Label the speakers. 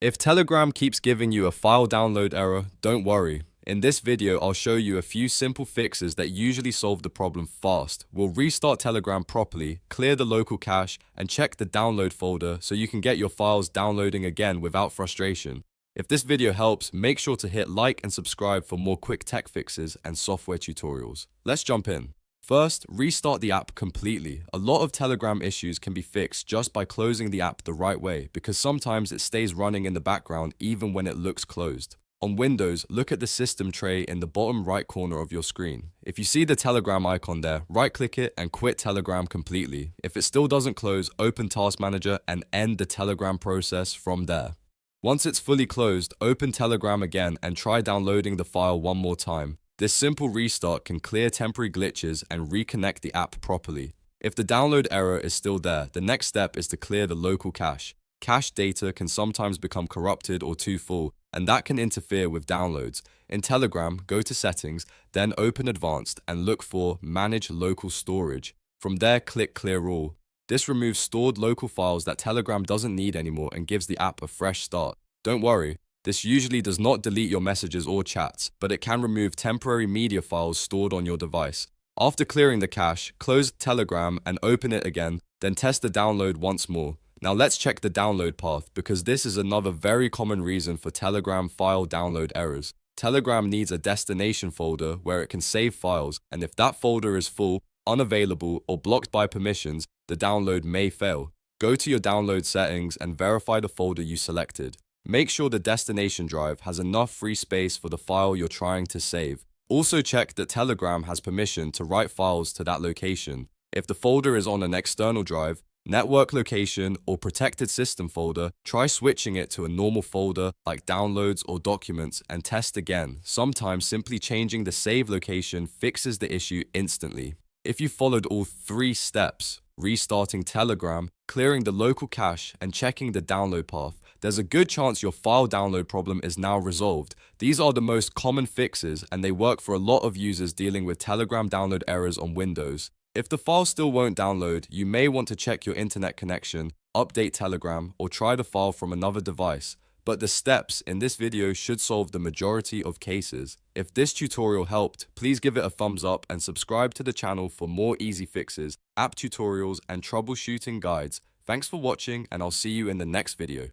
Speaker 1: If Telegram keeps giving you a file download error, don't worry. In this video, I'll show you a few simple fixes that usually solve the problem fast. We'll restart Telegram properly, clear the local cache, and check the download folder so you can get your files downloading again without frustration. If this video helps, make sure to hit like and subscribe for more quick tech fixes and software tutorials. Let's jump in. First, restart the app completely. A lot of Telegram issues can be fixed just by closing the app the right way, because sometimes it stays running in the background even when it looks closed. On Windows, look at the system tray in the bottom right corner of your screen. If you see the Telegram icon there, right-click it and quit Telegram completely. If it still doesn't close, open Task Manager and end the Telegram process from there. Once it's fully closed, open Telegram again and try downloading the file one more time. This simple restart can clear temporary glitches and reconnect the app properly. If the download error is still there, the next step is to clear the local cache. Cache data can sometimes become corrupted or too full, and that can interfere with downloads. In Telegram, go to Settings, then open Advanced and look for Manage Local Storage. From there, click Clear All. This removes stored local files that Telegram doesn't need anymore and gives the app a fresh start. Don't worry, this usually does not delete your messages or chats, but it can remove temporary media files stored on your device. After clearing the cache, close Telegram and open it again, then test the download once more. Now let's check the download path, because this is another very common reason for Telegram file download errors. Telegram needs a destination folder where it can save files, and if that folder is full, unavailable, or blocked by permissions, the download may fail. Go to your download settings and verify the folder you selected. Make sure the destination drive has enough free space for the file you're trying to save. Also check that Telegram has permission to write files to that location. If the folder is on an external drive, network location, or protected system folder, try switching it to a normal folder like downloads or documents and test again. Sometimes simply changing the save location fixes the issue instantly. If you followed all 3 steps, restarting Telegram, clearing the local cache, and checking the download path, there's a good chance your file download problem is now resolved. These are the most common fixes, and they work for a lot of users dealing with Telegram download errors on Windows. If the file still won't download, you may want to check your internet connection, update Telegram, or try the file from another device. But the steps in this video should solve the majority of cases. If this tutorial helped, please give it a thumbs up and subscribe to the channel for more easy fixes, app tutorials, and troubleshooting guides. Thanks for watching, and I'll see you in the next video.